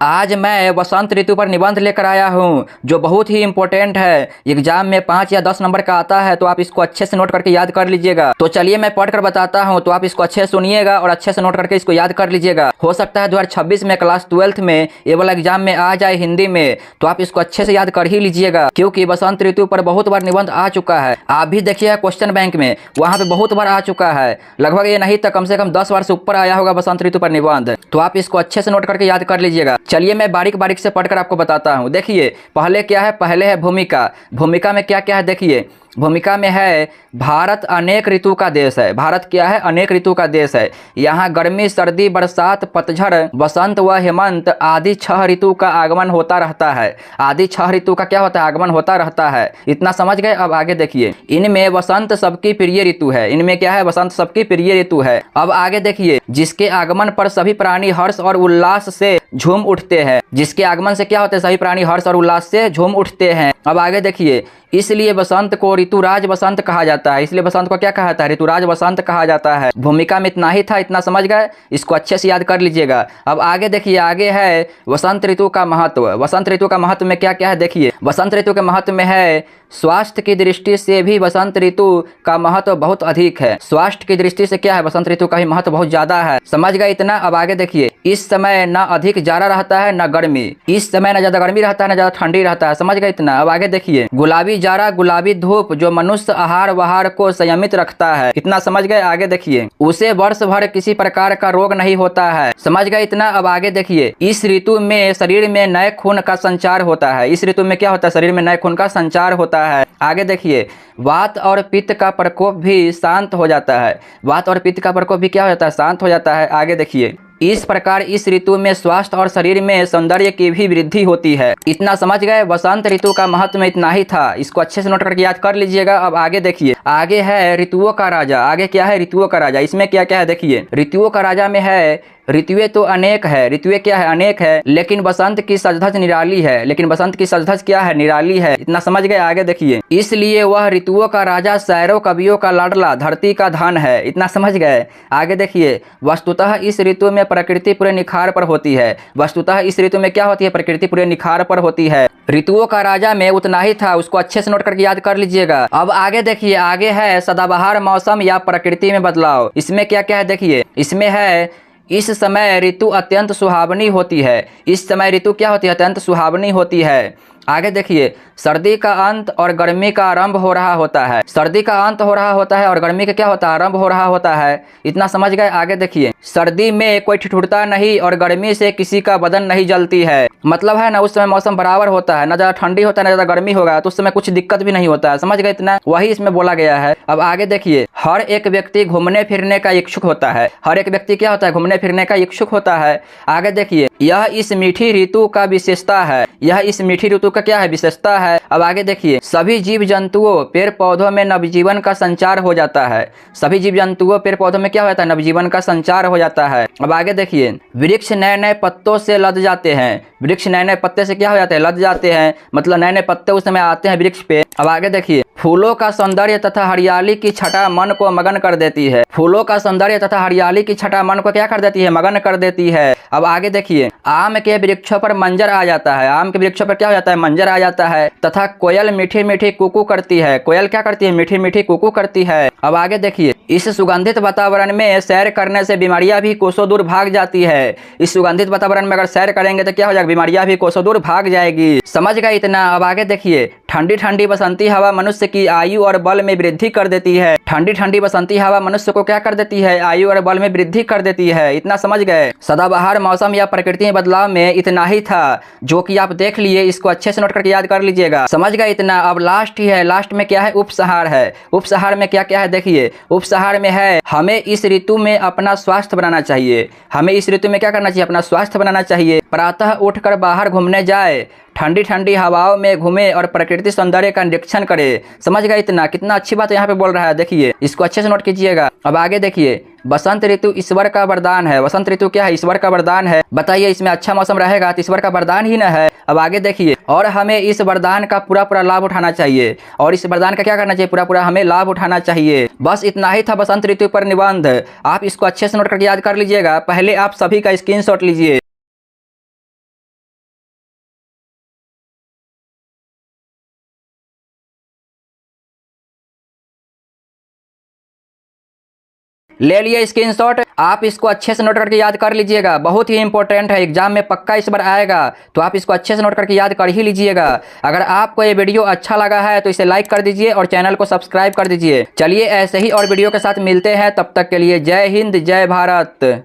आज मैं वसंत ऋतु पर निबंध लेकर आया हूँ जो बहुत ही इम्पोर्टेंट है। एग्जाम में 5 या 10 नंबर का आता है, तो आप इसको अच्छे से नोट करके याद कर लीजिएगा। तो चलिए मैं पढ़ कर बताता हूँ, तो आप इसको अच्छे से सुनिएगा और अच्छे से नोट करके इसको याद कर लीजिएगा। हो सकता है 2026 में क्लास 12th में ये वाला एग्जाम में आ जाए हिंदी में, तो आप इसको अच्छे से याद कर ही लीजिएगा, क्योंकि वसंत ऋतु पर बहुत बार निबंध आ चुका है। आप भी देखिए क्वेश्चन बैंक में, वहाँ पे बहुत बार आ चुका है। लगभग ये नहीं तो कम से कम 10 बार से ऊपर आया होगा वसंत ऋतु पर निबंध। तो आप इसको अच्छे से नोट करके याद कर लीजिएगा। चलिए मैं बारीक बारीक से पढ़कर आपको बताता हूँ। देखिए पहले क्या है, पहले है भूमिका। भूमिका में क्या क्या है देखिए। भूमिका में है भारत अनेक ऋतु का देश है। भारत क्या है, अनेक ऋतु का देश है। यहाँ गर्मी, सर्दी, बरसात, पतझड़, बसंत व हेमंत आदि 6 ऋतु का आगमन होता रहता है। आदि 6 ऋतु का क्या होता है, आगमन होता रहता है। इतना समझ गए। अब आगे देखिए, इनमें वसंत सबकी प्रिय ऋतु है। इनमें क्या है, वसंत सबकी प्रिय ऋतु है। अब आगे देखिए, जिसके आगमन पर सभी प्राणी हर्ष और उल्लास से झूम उठते हैं। जिसके आगमन से क्या होता है, सभी प्राणी हर्ष और उल्लास से झूम उठते हैं। अब आगे देखिए, इसलिए बसंत को ऋतुराज बसंत कहा जाता है। इसलिए बसंत को क्या कहा जाता है, ऋतुराज बसंत कहा जाता है। भूमिका में इतना ही था, इतना समझ गए। इसको अच्छे से याद कर लीजिएगा। अब आगे देखिए, आगे है वसंत ऋतु का महत्व। वसंत ऋतु का महत्व में क्या क्या है देखिए। वसंत ऋतु के महत्व में है स्वास्थ्य की दृष्टि से भी वसंत ऋतु का महत्व बहुत अधिक है। स्वास्थ्य की दृष्टि से क्या है, वसंत ऋतु का ही महत्व बहुत ज्यादा है। समझ गए इतना। अब आगे देखिए, इस समय न अधिक जाड़ा रहता है न गर्मी। इस समय न ज्यादा गर्मी रहता है न ज्यादा ठंडी रहता है। समझ गए इतना। अब आगे देखिए, गुलाबी जाड़ा, गुलाबी धूप जो मनुष्य आहार वहार को संयमित रखता है। इतना समझ गए। आगे देखिए, उसे वर्ष भर किसी प्रकार का रोग नहीं होता है। समझ गए इतना। अब आगे देखिए, इस ऋतु में शरीर में नए खून का संचार होता है। इस ऋतु में क्या होता है, शरीर में नए खून का संचार होता है। आगे देखिए, वात और पित्त का प्रकोप भी शांत हो जाता है। वात और पित्त का प्रकोप भी क्या हो जाता है, शांत हो जाता है। आगे देखिए, इस प्रकार इस ऋतु में स्वास्थ्य और शरीर में सौंदर्य की भी वृद्धि होती है। इतना समझ गए। वसंत ऋतु का महत्व में इतना ही था। इसको अच्छे से नोट करके याद कर लीजिएगा। अब आगे देखिए, आगे है ऋतुओं का राजा। आगे क्या है, ऋतुओं का राजा। इसमें क्या क्या है देखिए। ऋतुओं का राजा में है ऋतुएं तो अनेक है। ऋतुएं क्या है, अनेक है, लेकिन बसंत की सजधज निराली है। लेकिन बसंत की सजधज क्या है, निराली है। इतना समझ गए। आगे देखिए, इसलिए वह ऋतुओं का राजा शायरों कवियों का लाडला धरती का धन है। इतना समझ गए। आगे देखिए, वस्तुतः इस ऋतु में प्रकृति पूरे निखार पर होती है। वस्तुतः इस ऋतु में क्या होती है, प्रकृति पूरे निखार पर होती है। ऋतुओं का राजा में उतना ही था। उसको अच्छे से नोट करके याद कर लीजिएगा। अब आगे देखिए, आगे है सदाबहार मौसम या प्रकृति में बदलाव। इसमें क्या क्या है देखिए। इसमें है इस समय ऋतु अत्यंत सुहावनी होती है। इस समय ऋतु क्या होती है, अत्यंत सुहावनी होती है। आगे देखिए, सर्दी का अंत और गर्मी का आरंभ हो रहा होता है। सर्दी का अंत हो रहा होता है और गर्मी का क्या होता है, आरंभ हो रहा होता है। इतना समझ गए। आगे देखिए, सर्दी में कोई ठिठुरता नहीं और गर्मी से किसी का बदन नहीं जलती है। मतलब है ना, उस समय मौसम बराबर होता है, ना ज्यादा ठंडी होता है ना ज्यादा गर्मी होगा, तो उस समय कुछ दिक्कत भी नहीं होता है। समझ गए इतना, वही इसमें बोला गया है। अब आगे देखिए, हर एक व्यक्ति घूमने फिरने का इच्छुक होता है। हर एक व्यक्ति क्या होता है, घूमने फिरने का इच्छुक होता है। आगे देखिए, यह इस मीठी ऋतु का विशेषता है। यह इस मीठी ऋतु का क्या है, विशेषता है। अब आगे देखिए, सभी जीव जंतुओं पेड़ पौधों में नवजीवन का संचार हो जाता है। सभी जीव जंतुओं पेड़ पौधों में क्या होता है, नवजीवन का संचार हो जाता है। अब आगे देखिए, वृक्ष नए नए पत्तों से लद जाते हैं। वृक्ष नए नए पत्ते से क्या हो जाते हैं, लद जाते हैं। मतलब नए नए पत्ते उस समय आते हैं वृक्ष पे। अब आगे देखिए, फूलों का सौंदर्य तथा हरियाली की छटा मन को मगन कर देती है। फूलों का सौंदर्य तथा हरियाली की छटा मन को क्या कर देती है, मगन कर देती है। अब आगे देखिए, आम के वृक्षों पर मंजर आ जाता है। आम के वृक्षों पर क्या हो जाता है, मंजर आ जाता है। तथा कोयल मीठी मीठी कुकू करती है। कोयल क्या करती है, मीठी मीठी कुकू करती है। अब आगे देखिए, इस सुगंधित वातावरण में सैर करने से बीमारियां भी कोसों दूर भाग जाती है। इस सुगंधित वातावरण में अगर सैर करेंगे तो क्या हो जाएगा, बीमारियां भी कोसों दूर भाग जाएगी। समझ गए इतना। अब आगे देखिए, ठंडी ठंडी बसंती हवा मनुष्य की आयु और बल में वृद्धि कर देती है। ठंडी ठंडी बसंती हवा मनुष्य को क्या कर देती है, आयु और बल में वृद्धि कर देती है। इतना समझ गए। सदाबहार मौसम या प्रकृति में बदलाव में इतना ही था, जो कि आप देख लिए। इसको अच्छे से नोट करके याद कर लीजिएगा। समझ गए इतना। अब लास्ट ही है। लास्ट में क्या है, उपसंहार है। उपसंहार में क्या क्या है देखिए। उपसंहार में है हमें इस ऋतु में अपना स्वास्थ्य बनाना चाहिए। हमें इस ऋतु में क्या करना चाहिए, अपना स्वास्थ्य बनाना चाहिए। प्रातः उठकर बाहर घूमने जाए, ठंडी ठंडी हवाओं में घूमे और प्रकृति सौंदर्य का निरीक्षण करे। समझ गए इतना। कितना अच्छी बात यहाँ पे बोल रहा है देखिए। इसको अच्छे से नोट कीजिएगा। अब आगे देखिए, बसंत ऋतु ईश्वर का वरदान है। वसंत ऋतु क्या है, ईश्वर का वरदान है। बताइए, इसमें अच्छा मौसम रहेगा तो ईश्वर का वरदान ही ना है। अब आगे देखिए, और हमें इस वरदान का पूरा पूरा लाभ उठाना चाहिए। और इस वरदान का क्या करना चाहिए, पूरा पूरा हमें लाभ उठाना चाहिए। बस इतना ही था बसंत ऋतु पर निबंध। आप इसको अच्छे से नोट करके याद कर लीजिएगा। पहले आप सभी का स्क्रीनशॉट लीजिए। ले लिए स्क्रीनशॉट। आप इसको अच्छे से नोट करके याद कर लीजिएगा, बहुत ही इंपॉर्टेंट है, एग्जाम में पक्का इस बार आएगा, तो आप इसको अच्छे से नोट करके याद कर ही लीजिएगा। अगर आपको ये वीडियो अच्छा लगा है तो इसे लाइक कर दीजिए और चैनल को सब्सक्राइब कर दीजिए। चलिए ऐसे ही और वीडियो के साथ मिलते हैं, तब तक के लिए जय हिंद जय भारत।